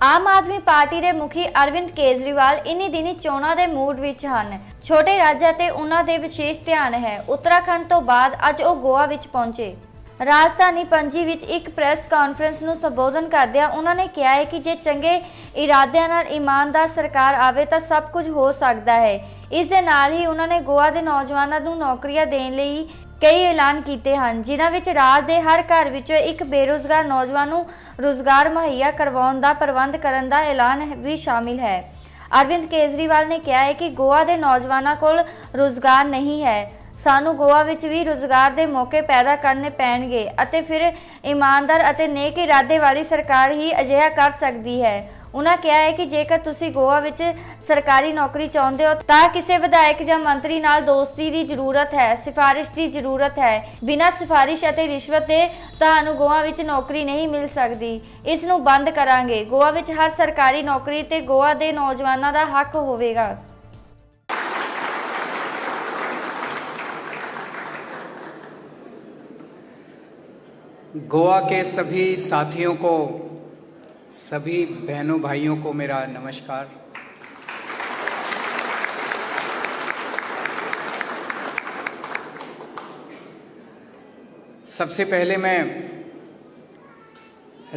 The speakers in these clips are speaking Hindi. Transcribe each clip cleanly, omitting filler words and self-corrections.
आम आदमी पार्टी ਦੇ ਮੁਖੀ ਅਰਵਿੰਦ ਕੇਜਰੀਵਾਲ ਇਨੀ ਦਿਨੀ ਚੋਣਾਂ ਦੇ ਮੂਡ ਵਿੱਚ ਹਨ। ਛੋਟੇ ਰਾਜਾਂ ਤੇ ਉਹਨਾਂ ਦੇ ਵਿਸ਼ੇਸ਼ ਧਿਆਨ ਹੈ। ਉੱਤਰਾਖੰਡ ਤੋਂ ਬਾਅਦ ਅੱਜ ਉਹ ਗੋਆ ਵਿੱਚ ਪਹੁੰਚੇ। ਰਾਜਧਾਨੀ ਪਣਜੀ ਵਿੱਚ ਇੱਕ ਪ੍ਰੈਸ ਕਾਨਫਰੰਸ ਨੂੰ ਸੰਬੋਧਨ ਕਰਦਿਆਂ ਉਹਨਾਂ ਨੇ ਕਿਹਾ ਹੈ ਕਿ ਜੇ ਚੰਗੇ ਇਰਾਦਿਆਂ ਨਾਲ ਇਮਾਨਦਾਰ ਸਰਕਾਰ ਆਵੇ ਤਾਂ ਸਭ ਕੁਝ ਹੋ ਸਕਦਾ ਹੈ। ਇਸ ਦੇ ਨਾਲ ਹੀ ਉਹਨਾਂ ਨੇ ਗੋਆ ਦੇ ਨੌਜਵਾਨਾਂ ਨੂੰ ਨੌਕਰੀਆਂ ਦੇਣ ਲਈ कई ऐलान किए हैं, जिन्हां विच राज के हर घर विचों एक बेरोजगार नौजवान नूं रोजगार मुहैया करवाउण दा प्रबंध करन दा ऐलान भी शामिल है। अरविंद केजरीवाल ने कहा है कि गोवा के नौजवानों कोल रोजगार नहीं है, सानू गोवा विच भी रोजगार के मौके पैदा करने पैणगे अते फिर ईमानदार अते नेक इरादे वाली सरकार ही अजिहा कर सकती है। उन्होंने कहा है कि जेकर तुसी गोवा विच सरकारी नौकरी चाहते हो तो किसी विधायक या मंत्री नाल दोस्ती की जरूरत है, सिफारिश की जरूरत है। बिना सिफारिश अते रिश्वत दे तुहानू गोवा विच नौकरी नहीं मिल सकती। इस नूं बंद करांगे। गोवा विच हर सरकारी नौकरी ते गोवा के नौजवानों का हक होवेगा। गोवा के सभी साथियों को, सभी बहनों भाइयों को मेरा नमस्कार। सबसे पहले मैं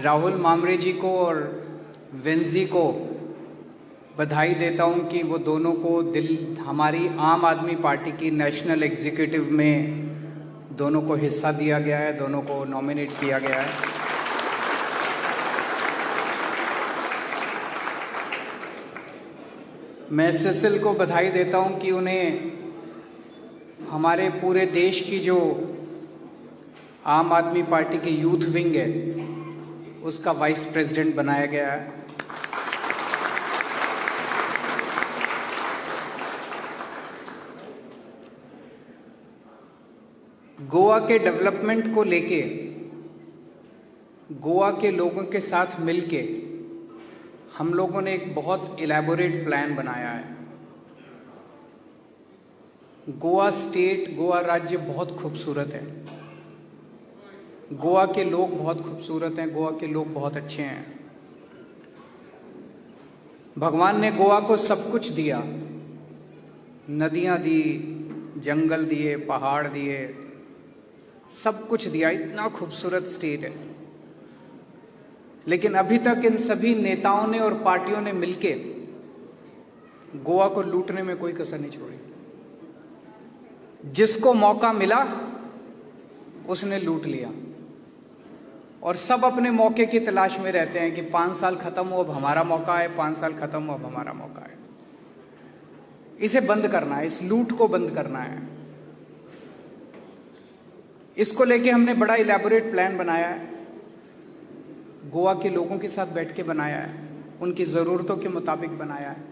राहुल मामरे जी को और विंजी को बधाई देता हूं कि वो दोनों को हमारी आम आदमी पार्टी की नेशनल एग्जीक्यूटिव में दोनों को हिस्सा दिया गया है, दोनों को नॉमिनेट किया गया है। मैं सिसिल को बधाई देता हूं कि उन्हें हमारे पूरे देश की जो आम आदमी पार्टी की यूथ विंग है उसका वाइस प्रेसिडेंट बनाया गया है। गोवा के डेवलपमेंट को लेके गोवा के लोगों के साथ मिलके हम लोगों ने एक बहुत इलेबोरेट प्लान बनाया है। गोवा स्टेट, गोवा राज्य बहुत खूबसूरत है, गोवा के लोग बहुत खूबसूरत हैं, गोवा के लोग बहुत अच्छे हैं। भगवान ने गोवा को सब कुछ दिया, नदियां दी, जंगल दिए, पहाड़ दिए, सब कुछ दिया, इतना खूबसूरत स्टेट है। लेकिन अभी तक इन सभी नेताओं ने और पार्टियों ने मिलके गोवा को लूटने में कोई कसर नहीं छोड़ी। जिसको मौका मिला उसने लूट लिया और सब अपने मौके की तलाश में रहते हैं कि 5 साल खत्म हो, अब हमारा मौका है, 5 साल खत्म हो, अब हमारा मौका है। इसे बंद करना है, इस लूट को बंद करना है। इसको लेके हमने बड़ा इलेबोरेट प्लान बनाया है, गोवा के लोगों के साथ बैठ के बनाया है, उनकी ज़रूरतों के मुताबिक बनाया है।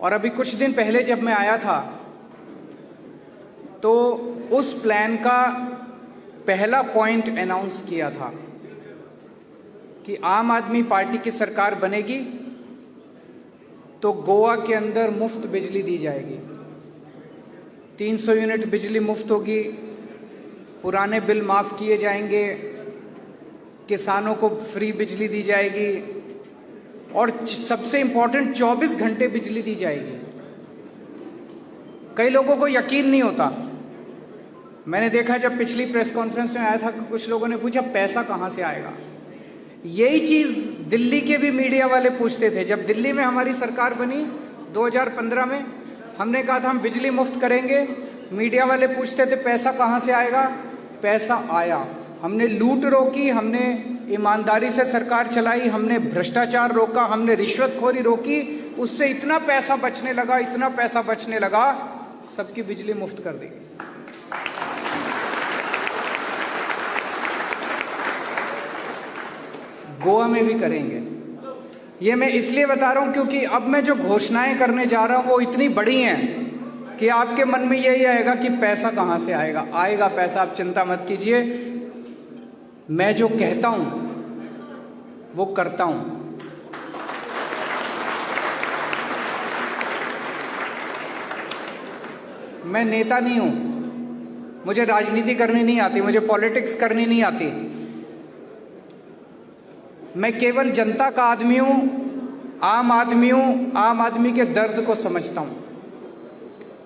और अभी कुछ दिन पहले जब मैं आया था तो उस प्लान का पहला पॉइंट अनाउंस किया था कि आम आदमी पार्टी की सरकार बनेगी तो गोवा के अंदर मुफ्त बिजली दी जाएगी, 300 यूनिट बिजली मुफ्त होगी, पुराने बिल माफ़ किए जाएंगे, किसानों को फ्री बिजली दी जाएगी और सबसे इंपॉर्टेंट 24 घंटे बिजली दी जाएगी। कई लोगों को यकीन नहीं होता। मैंने देखा जब पिछली प्रेस कॉन्फ्रेंस में आया था कुछ लोगों ने पूछा पैसा कहाँ से आएगा। यही चीज़ दिल्ली के भी मीडिया वाले पूछते थे। जब दिल्ली में हमारी सरकार बनी 2015 में, हमने कहा था हम बिजली मुफ्त करेंगे, मीडिया वाले पूछते थे पैसा कहाँ से आएगा। पैसा आया। हमने लूट रोकी, हमने ईमानदारी से सरकार चलाई, हमने भ्रष्टाचार रोका, हमने रिश्वतखोरी रोकी, उससे इतना पैसा बचने लगा, इतना पैसा बचने लगा, सबकी बिजली मुफ्त कर दी। गोवा में भी करेंगे। ये मैं इसलिए बता रहा हूं क्योंकि अब मैं जो घोषणाएं करने जा रहा हूं वो इतनी बड़ी हैं कि आपके मन में यही आएगा कि पैसा कहां से आएगा। आएगा पैसा, आप चिंता मत कीजिए। मैं जो कहता हूं वो करता हूं। मैं नेता नहीं हूं, मुझे राजनीति करनी नहीं आती, मुझे पॉलिटिक्स करनी नहीं आती। मैं केवल जनता का आदमी हूं, आम आदमी हूं, आम आदमी के दर्द को समझता हूं।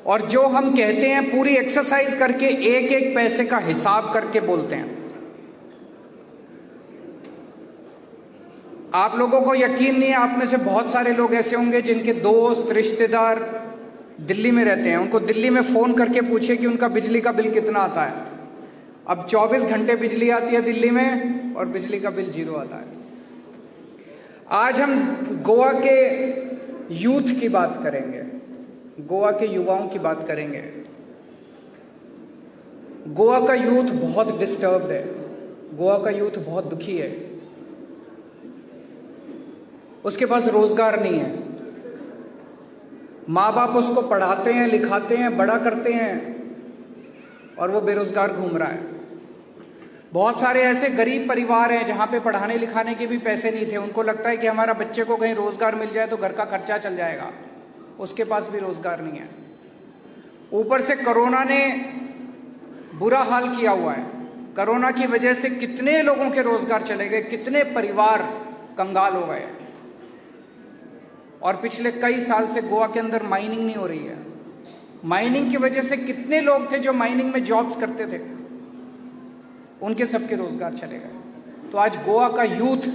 और जो हम कहते हैं पूरी एक्सरसाइज करके एक एक पैसे का हिसाब करके बोलते हैं। आप लोगों को यकीन नहीं है, आप में से बहुत सारे लोग ऐसे होंगे जिनके दोस्त रिश्तेदार दिल्ली में रहते हैं। उनको दिल्ली में फोन करके पूछे कि उनका बिजली का बिल कितना आता है। अब 24 घंटे बिजली आती है दिल्ली में और बिजली का बिल 0 आता है। आज हम गोवा के यूथ की बात करेंगे, गोवा के युवाओं की बात करेंगे। गोवा का यूथ बहुत डिस्टर्ब्ड है, गोवा का यूथ बहुत दुखी है। उसके पास रोजगार नहीं है, माँ बाप उसको पढ़ाते हैं, लिखाते हैं, बड़ा करते हैं और वो बेरोजगार घूम रहा है। बहुत सारे ऐसे गरीब परिवार हैं जहां पे पढ़ाने लिखाने के भी पैसे नहीं थे। उनको लगता है कि हमारा बच्चे को कहीं रोजगार मिल जाए तो घर का खर्चा चल जाएगा, उसके पास भी रोजगार नहीं है। ऊपर से कोरोना ने बुरा हाल किया हुआ है। कोरोना की वजह से कितने लोगों के रोजगार चले गए, कितने परिवार कंगाल हो गए। और पिछले कई साल से गोवा के अंदर माइनिंग नहीं हो रही है। माइनिंग की वजह से कितने लोग थे जो माइनिंग में जॉब्स करते थे, उनके सबके रोजगार चले गए। तो आज गोवा का यूथ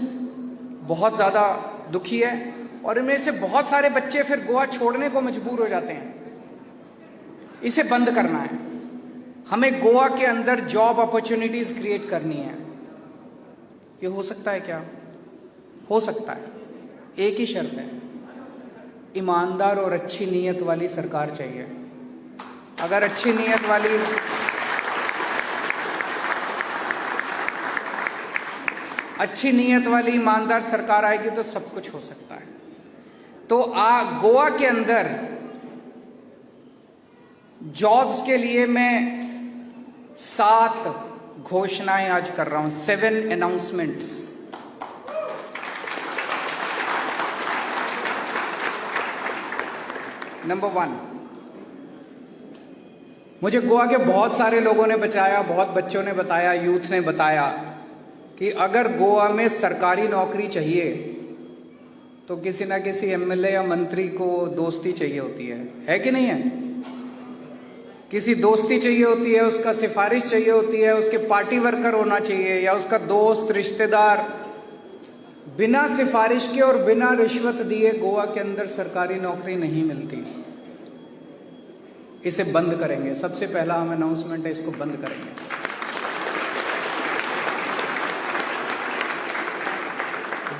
बहुत ज्यादा दुखी है और इनमें से बहुत सारे बच्चे फिर गोवा छोड़ने को मजबूर हो जाते हैं। इसे बंद करना है। हमें गोवा के अंदर जॉब अपॉर्चुनिटीज क्रिएट करनी है। ये हो सकता है क्या? हो सकता है। एक ही शर्त है, ईमानदार और अच्छी नीयत वाली सरकार चाहिए। अगर अच्छी नीयत वाली ईमानदार सरकार आएगी तो सब कुछ हो सकता है। तो गोवा के अंदर जॉब्स के लिए मैं 7 घोषणाएं आज कर रहा हूं, 7 अनाउंसमेंट्स। नंबर 1, मुझे गोवा के बहुत सारे लोगों ने बताया, बहुत बच्चों ने बताया, यूथ ने बताया कि अगर गोवा में सरकारी नौकरी चाहिए तो किसी ना किसी एमएलए या मंत्री को दोस्ती चाहिए होती है कि नहीं है? किसी दोस्ती चाहिए होती है, उसका सिफारिश चाहिए होती है, उसके पार्टी वर्कर होना चाहिए या उसका दोस्त रिश्तेदार। बिना सिफारिश के और बिना रिश्वत दिए गोवा के अंदर सरकारी नौकरी नहीं मिलती। इसे बंद करेंगे। सबसे पहला हम अनाउंसमेंट है, इसको बंद करेंगे।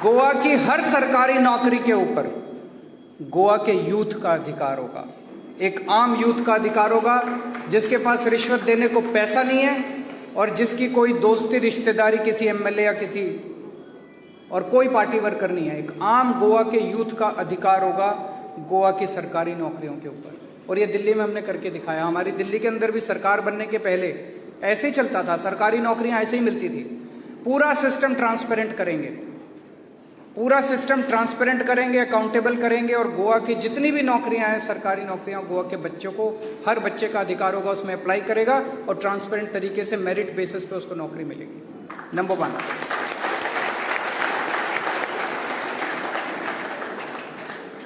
गोवा की हर सरकारी नौकरी के ऊपर गोवा के यूथ का अधिकार होगा। एक आम यूथ का अधिकार होगा जिसके पास रिश्वत देने को पैसा नहीं है और जिसकी कोई दोस्ती रिश्तेदारी किसी एमएलए या किसी और कोई पार्टी वर्कर नहीं है। एक आम गोवा के यूथ का अधिकार होगा गोवा की सरकारी नौकरियों के ऊपर। और ये दिल्ली में हमने करके दिखाया। हमारी दिल्ली के अंदर भी सरकार बनने के पहले ऐसे ही चलता था, सरकारी नौकरियां ऐसे ही मिलती थी। पूरा सिस्टम ट्रांसपेरेंट करेंगे, पूरा सिस्टम ट्रांसपेरेंट करेंगे, अकाउंटेबल करेंगे और गोवा की जितनी भी नौकरियां हैं, सरकारी नौकरियां, गोवा के बच्चों को, हर बच्चे का अधिकार होगा, उसमें अप्लाई करेगा और ट्रांसपेरेंट तरीके से मेरिट बेसिस पे उसको नौकरी मिलेगी। नंबर 1।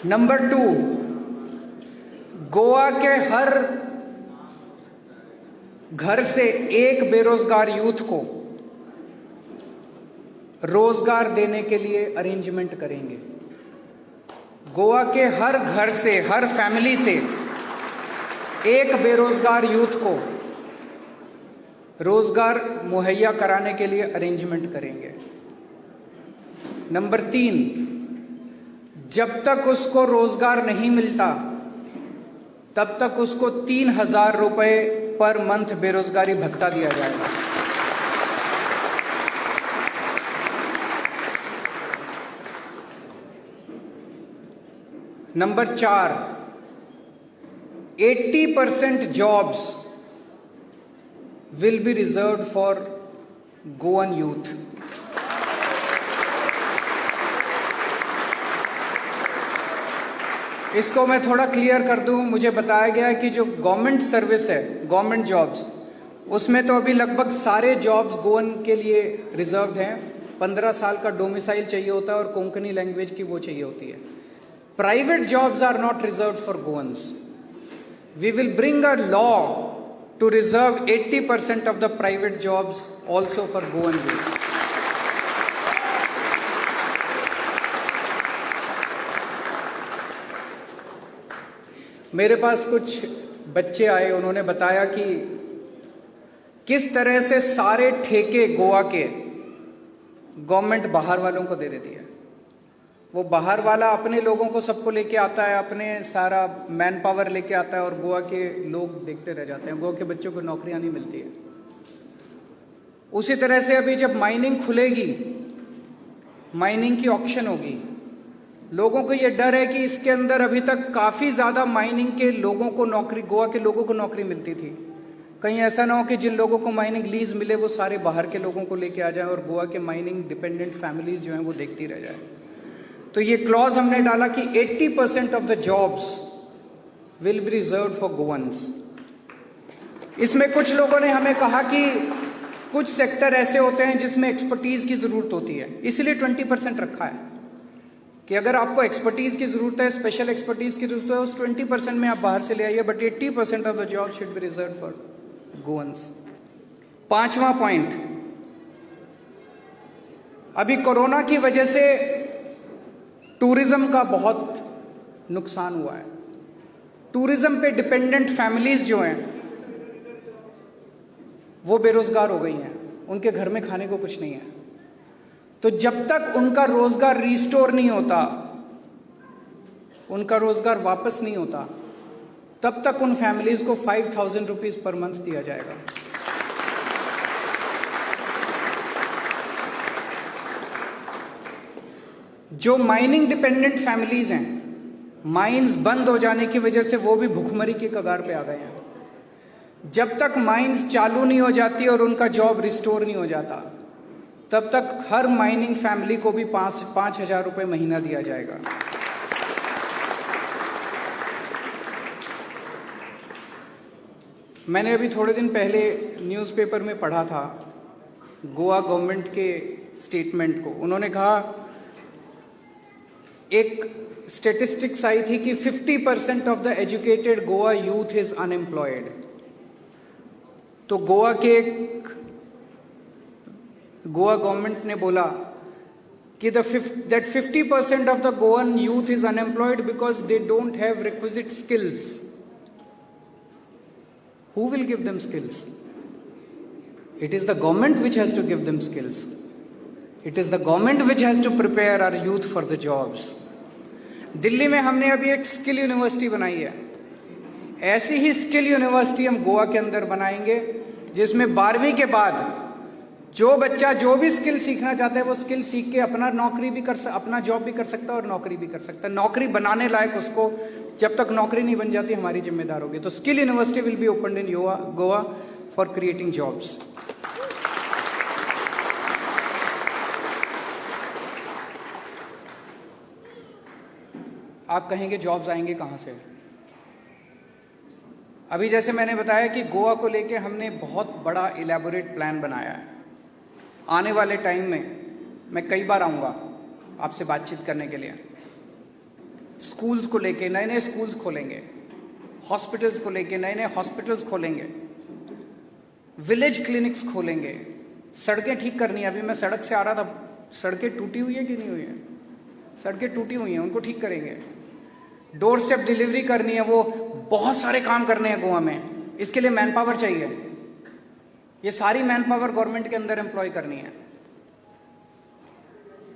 नंबर 2, गोवा के हर घर से एक बेरोजगार यूथ को रोजगार देने के लिए अरेंजमेंट करेंगे। गोवा के हर घर से, हर फैमिली से एक बेरोजगार यूथ को रोजगार मुहैया कराने के लिए अरेंजमेंट करेंगे। नंबर 3, जब तक उसको रोजगार नहीं मिलता तब तक उसको 3,000 रुपए पर मंथ बेरोजगारी भत्ता दिया जाएगा। Number 4, 80% jobs will be reserved for Goan youth. इसको मैं थोड़ा क्लियर कर दूं। मुझे बताया गया है कि जो गवर्नमेंट सर्विस है, गवर्नमेंट जॉब्स, उसमें तो अभी लगभग सारे जॉब्स गोवन के लिए रिजर्व्ड हैं। 15 साल का डोमिसाइल चाहिए होता है और कोंकणी लैंग्वेज की वो चाहिए होती है। Private jobs are not reserved for Goans. We will bring a law to reserve 80% of the private jobs also for Goan youth. मेरे पास कुछ बच्चे आए, उन्होंने बताया कि किस तरह से सारे ठेके गोवा के गवर्नमेंट बाहर वालों को दे देती है। वो बाहर वाला अपने लोगों को सबको लेके आता है, अपने सारा मैन पावर लेके आता है और गोवा के लोग देखते रह जाते हैं। गोवा के बच्चों को नौकरियां नहीं मिलती है। उसी तरह से अभी जब माइनिंग खुलेगी, माइनिंग की ऑक्शन होगी, लोगों को ये डर है कि इसके अंदर अभी तक काफी ज्यादा माइनिंग के लोगों को नौकरी, गोवा के लोगों को नौकरी मिलती थी। कहीं ऐसा ना हो कि जिन लोगों को माइनिंग लीज मिले वो सारे बाहर के लोगों को लेके आ जाए और गोवा के माइनिंग डिपेंडेंट फैमिलीज जो हैं वो देखती रह जाए। तो ये क्लॉज हमने डाला कि 80% of the jobs will be reserved for गोवंस। इसमें कुछ लोगों ने हमें कहा कि कुछ सेक्टर ऐसे होते हैं जिसमें एक्सपर्टीज की जरूरत होती है, इसलिए 20% रखा है कि अगर आपको एक्सपर्टीज की जरूरत है, स्पेशल एक्सपर्टीज की जरूरत है, उस 20% में आप बाहर से ले आइए, but 80% of the job should be reserve for Goans. 5वां पॉइंट, अभी कोरोना की वजह से टूरिज्म का बहुत नुकसान हुआ है। टूरिज्म पे डिपेंडेंट फैमिलीज जो हैं वो बेरोजगार हो गई हैं, उनके घर में खाने को कुछ नहीं है। तो जब तक उनका रोजगार रिस्टोर नहीं होता, उनका रोजगार वापस नहीं होता, तब तक उन फैमिलीज को 5,000 रुपीज पर मंथ दिया जाएगा। जो माइनिंग डिपेंडेंट फैमिलीज हैं, माइंस बंद हो जाने की वजह से वो भी भुखमरी की कगार पे आ गए हैं। जब तक माइंस चालू नहीं हो जाती और उनका जॉब रिस्टोर नहीं हो जाता, तब तक हर माइनिंग फैमिली को भी 5,000 रुपये महीना दिया जाएगा। मैंने अभी थोड़े दिन पहले न्यूज़पेपर में पढ़ा था गोवा गवर्नमेंट के स्टेटमेंट को। उन्होंने कहा, एक स्टेटिस्टिक्स आई थी कि 50% of the educated Goa youth is unemployed. तो गोवा गवर्नमेंट ने बोला कि that 50% of the Goan youth is unemployed because they don't have requisite skills. Who will give them skills? It is the government which has to give them skills. It is the government which has to prepare our youth for the jobs. Delhi में हमने अभी एक स्किल यूनिवर्सिटी बनाई है। ऐसी ही स्किल यूनिवर्सिटी हम गोवा के अंदर बनाएंगे, जिसमें 12वीं के बाद जो बच्चा जो भी स्किल सीखना चाहता है वो स्किल सीख के अपना अपना जॉब भी कर सकता है और नौकरी भी कर सकता है। नौकरी बनाने लायक उसको, जब तक नौकरी नहीं बन जाती हमारी जिम्मेदार होगी। तो skill university will be open in Goa for creating jobs. आप कहेंगे जॉब्स आएंगे कहां से? अभी जैसे मैंने बताया कि गोवा को लेके हमने बहुत बड़ा इलेबोरेट प्लान बनाया है। आने वाले टाइम में मैं कई बार आऊँगा आपसे बातचीत करने के लिए। स्कूल्स को लेके नए नए स्कूल्स खोलेंगे, हॉस्पिटल्स को लेके नए नए हॉस्पिटल्स खोलेंगे, विलेज क्लिनिक्स खोलेंगे, सड़कें ठीक करनी है। अभी मैं सड़क से आ रहा था, सड़कें टूटी हुई है कि नहीं हुई है? सड़कें टूटी हुई हैं, उनको ठीक करेंगे। डोर स्टेप डिलीवरी करनी है, वो बहुत सारे काम करने हैं गोवा में। इसके लिए मैन पावर चाहिए। ये सारी मैन पावर गवर्नमेंट के अंदर एम्प्लॉय करनी है।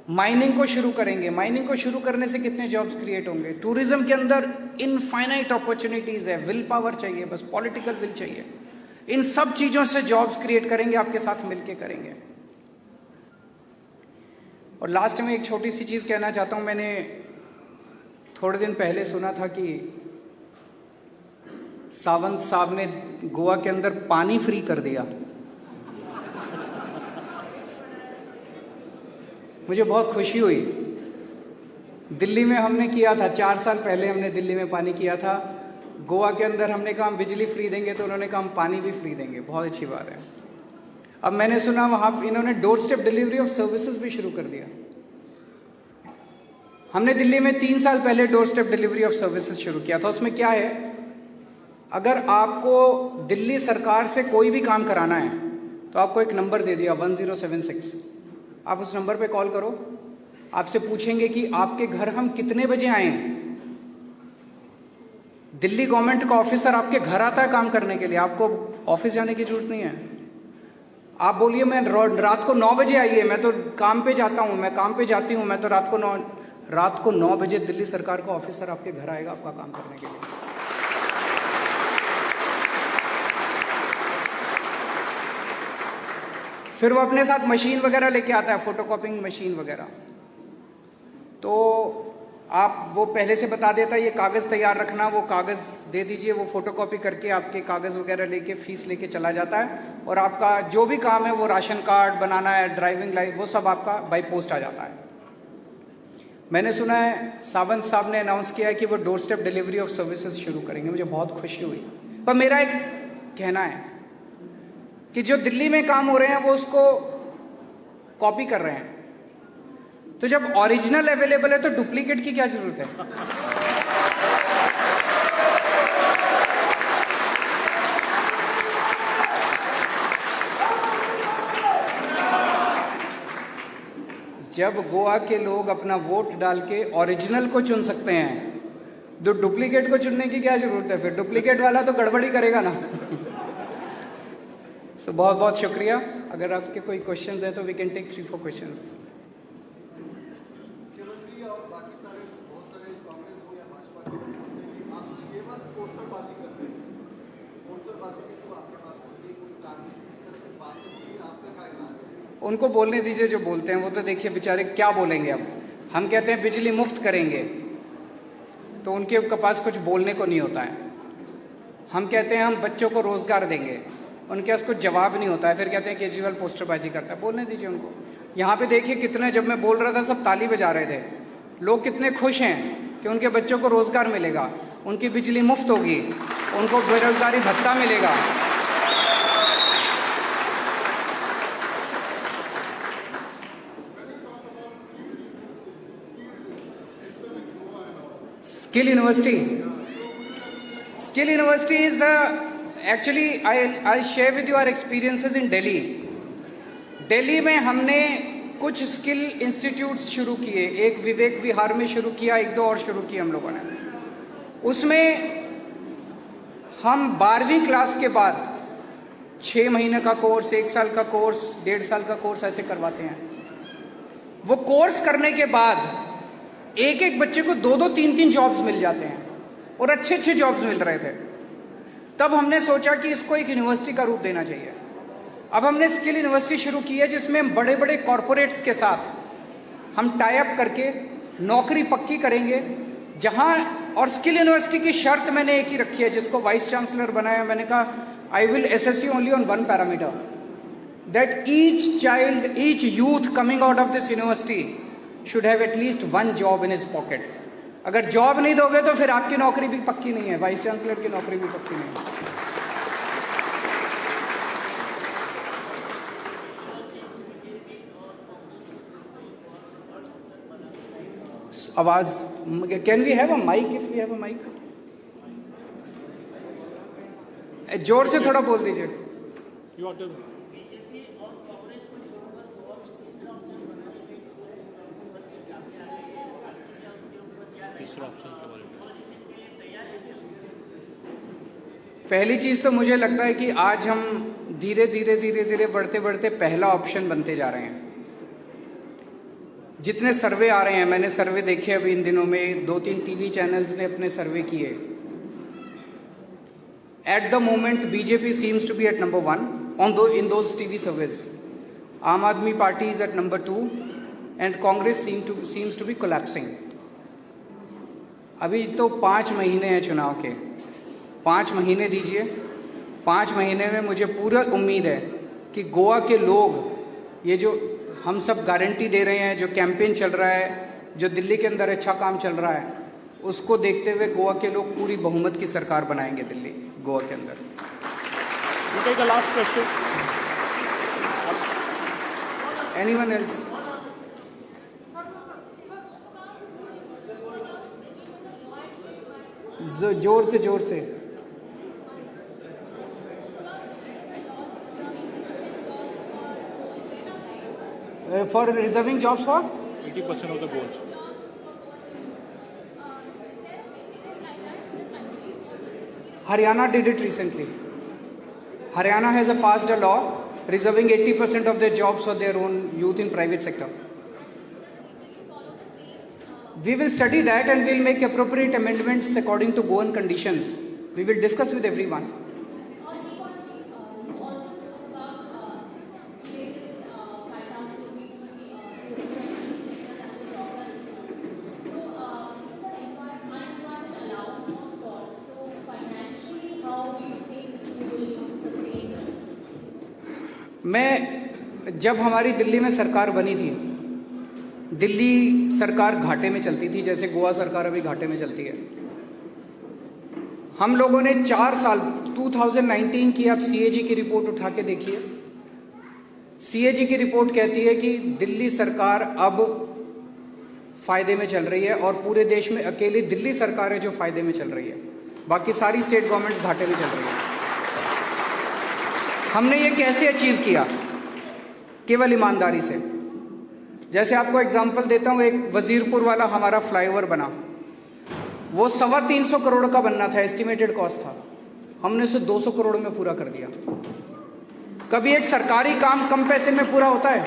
माइनिंग को शुरू करेंगे। माइनिंग को शुरू करने से कितने जॉब्स क्रिएट होंगे? टूरिज्म के अंदर इनफाइनाइट अपॉर्चुनिटीज है। विल पावर चाहिए, बस पॉलिटिकल विल चाहिए। इन सब चीजों से जॉब्स क्रिएट करेंगे, आपके साथ मिलकर करेंगे। और लास्ट में एक छोटी सी चीज कहना चाहता हूं। मैंने थोड़े दिन पहले सुना था कि सावंत साहब ने गोवा के अंदर पानी फ्री कर दिया। मुझे बहुत खुशी हुई। दिल्ली में हमने किया था, 4 साल पहले हमने दिल्ली में पानी किया था। गोवा के अंदर हमने कहा हम बिजली फ्री देंगे, तो उन्होंने कहा हम पानी भी फ्री देंगे। बहुत अच्छी बात है। अब मैंने सुना वहां इन्होंने door step delivery of services भी शुरू कर दिया। हमने दिल्ली में 3 साल पहले door step delivery of services शुरू किया था। उसमें क्या है, अगर आपको दिल्ली सरकार से कोई भी काम कराना है तो आपको एक नंबर दे दिया 1076, आप उस नंबर पे कॉल करो, आपसे पूछेंगे कि आपके घर हम कितने बजे आए। दिल्ली गवर्नमेंट का ऑफिसर आपके घर आता है काम करने के लिए, आपको ऑफिस जाने की जरूरत नहीं है। आप बोलिए मैं रात को 9 बजे आइए, मैं तो काम पे जाता हूं, मैं काम पे जाती हूं, मैं तो रात को 9 बजे दिल्ली सरकार का ऑफिसर आपके घर आएगा आपका काम करने के लिए। फिर वो अपने साथ मशीन वगैरह लेके आता है, फोटोकॉपिंग मशीन वगैरह। तो आप वो पहले से बता देता है ये कागज़ तैयार रखना, वो कागज़ दे दीजिए, वो फोटोकॉपी करके आपके कागज़ वगैरह लेके फीस लेके चला जाता है, और आपका जो भी काम है वो राशन कार्ड बनाना है, ड्राइविंग लाइसेंस, वो सब आपका बाई पोस्ट आ जाता है। मैंने सुना है सावंत साहब ने अनाउंस किया है कि वो door step delivery of services शुरू करेंगे, मुझे बहुत खुशी हुई। पर मेरा एक कहना है कि जो दिल्ली में काम हो रहे हैं वो उसको कॉपी कर रहे हैं, तो जब ओरिजिनल अवेलेबल है तो डुप्लीकेट की क्या जरूरत है। जब गोवा के लोग अपना वोट डाल के ओरिजिनल को चुन सकते हैं तो डुप्लीकेट को चुनने की क्या जरूरत है। फिर डुप्लीकेट वाला तो गड़बड़ी करेगा ना। सो बहुत बहुत शुक्रिया। अगर आपके कोई क्वेश्चंस हैं तो वी कैन टेक 3-4 क्वेश्चंस। उनको बोलने दीजिए जो बोलते हैं, वो तो देखिए बेचारे क्या बोलेंगे। अब हम कहते हैं बिजली मुफ्त करेंगे तो उनके पास कुछ बोलने को नहीं होता है। हम कहते हैं हम बच्चों को रोजगार देंगे, उनके पास कुछ जवाब नहीं होता है, फिर कहते हैं केजरीवाल पोस्टरबाजी करता है। बोलने दीजिए उनको। यहाँ पे देखिए कितने, जब मैं बोल रहा था सब ताली बजा रहे थे, लोग कितने खुश हैं कि उनके बच्चों को रोजगार मिलेगा, उनकी बिजली मुफ्त होगी, उनको बेरोजगारी भत्ता मिलेगा। Skill University is actually I'll share with you our experiences in Delhi. Delhi में हमने कुछ स्किल इंस्टीट्यूट्स शुरू किए, एक विवेक विहार में शुरू किया, 1-2 और शुरू किए हम लोगों ने। उसमें हम 12वीं क्लास के बाद 6 महीने का कोर्स, 1 साल का कोर्स, 1.5 साल का कोर्स ऐसे करवाते हैं। वो कोर्स करने के बाद एक बच्चे को 2-2, 3-3 जॉब्स मिल जाते हैं, और अच्छे जॉब्स मिल रहे थे। तब हमने सोचा कि इसको एक यूनिवर्सिटी का रूप देना चाहिए। अब हमने स्किल यूनिवर्सिटी शुरू की है, जिसमें हम बड़े बड़े कॉरपोरेट्स के साथ हम टाई अप करके नौकरी पक्की करेंगे। जहां, और स्किल यूनिवर्सिटी की शर्त मैंने एक ही रखी है, जिसको वाइस चांसलर बनाया, मैंने कहा I will assess you only on 1 parameter, that each child, each youth coming out of this university should have at least 1 job in his pocket. अगर जॉब नहीं दोगे तो फिर आपकी नौकरी भी पक्की नहीं है, वाइस चांसलर की नौकरी भी पक्की नहीं है। आवाज, can we have a mic? If we have a mic, जोर से थोड़ा बोल दीजिए। पहली चीज तो मुझे लगता है कि आज हम धीरे धीरे बढ़ते पहला ऑप्शन बनते जा रहे हैं। जितने सर्वे आ रहे हैं, मैंने सर्वे देखे अभी इन दिनों में, 2-3 टीवी चैनल्स ने अपने सर्वे किए। At the moment BJP seems to be at number 1 in those TV surveys, Aam Aadmi Party is at number 2 and Congress seems to be collapsing. अभी तो 5 महीने हैं चुनाव के, 5 महीने दीजिए। 5 महीने में मुझे पूरा उम्मीद है कि गोवा के लोग, ये जो हम सब गारंटी दे रहे हैं, जो कैंपेन चल रहा है, जो दिल्ली के अंदर अच्छा काम चल रहा है, उसको देखते हुए गोवा के लोग पूरी बहुमत की सरकार बनाएंगे दिल्ली, गोवा के अंदर। Last question. Anyone else? जोर से for reserving jobs for 80% of the goals. Haryana did it recently. Haryana has passed a law reserving 80% of their jobs for their own youth in private sector. We will study that and we'll make appropriate amendments according to Goan conditions. We will discuss with everyone. मैं जब हमारी दिल्ली में सरकार बनी थी, दिल्ली सरकार घाटे में चलती थी, जैसे गोवा सरकार अभी घाटे में चलती है। हम लोगों ने 4 साल 2019 की आप सीएजी की रिपोर्ट उठा के देखिए। सीएजी की रिपोर्ट कहती है कि दिल्ली सरकार अब फायदे में चल रही है और पूरे देश में अकेली दिल्ली सरकार है जो फायदे में चल रही है, बाकी सारी स्टेट गवर्नमेंट्स घाटे में चल रही है। हमने ये कैसे अचीव किया? केवल ईमानदारी से। जैसे आपको एग्जांपल देता हूं, एक वजीरपुर वाला हमारा फ्लाईओवर बना, वो 325 करोड़ का बनना था, एस्टिमेटेड कॉस्ट था, हमने उसे 200 करोड़ में पूरा कर दिया। कभी एक सरकारी काम कम पैसे में पूरा होता है?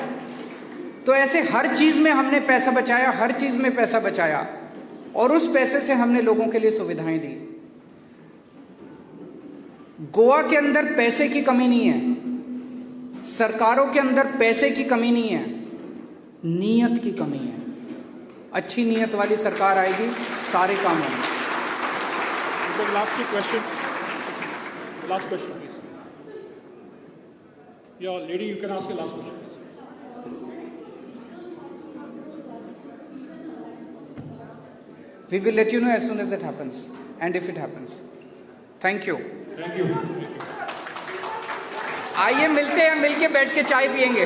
तो ऐसे हर चीज में हमने पैसा बचाया, हर चीज में पैसा बचाया और उस पैसे से हमने लोगों के लिए सुविधाएं दी। गोवा के अंदर पैसे की कमी नहीं है, सरकारों के अंदर पैसे की कमी नहीं है, नीयत की कमी है। अच्छी नीयत वाली सरकार आएगी, सारे काम होंगे। Last question, please. Yeah, lady, you can ask your last question, please. We will let you know as soon as that happens and if it happens. Thank you. Thank you. आइए मिलते हैं, मिलके बैठ के चाय पियेंगे।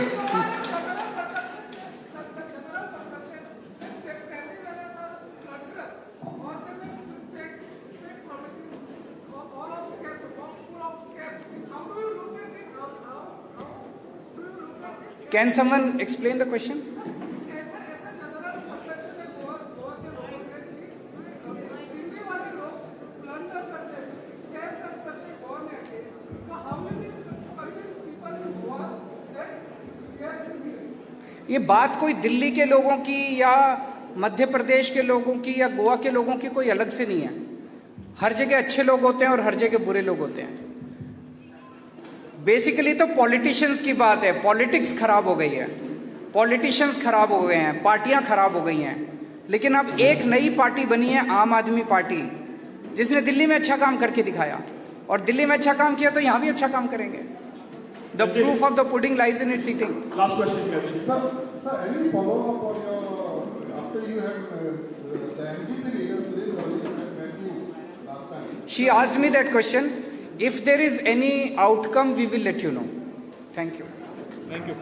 Can someone explain the question? ये बात कोई दिल्ली के लोगों की या मध्य प्रदेश के लोगों की या गोवा के लोगों की कोई अलग से नहीं है। हर जगह अच्छे लोग होते हैं और हर जगह बुरे लोग होते हैं। बेसिकली तो पॉलिटिशियंस की बात है। पॉलिटिक्स खराब हो गई है, पॉलिटिशियंस खराब हो गए हैं, पार्टियां खराब हो गई हैं। लेकिन अब एक नई पार्टी बनी है, आम आदमी पार्टी, जिसने दिल्ली में अच्छा काम करके दिखाया और दिल्ली में अच्छा काम किया तो यहां भी अच्छा काम करेंगे। The proof of the pudding lies in its eating. Last question, Captain. Sir, any follow-up on your, after you had, the MGP leaders, they met you last time? She asked me that question. If there is any outcome, we will let you know. Thank you. Thank you.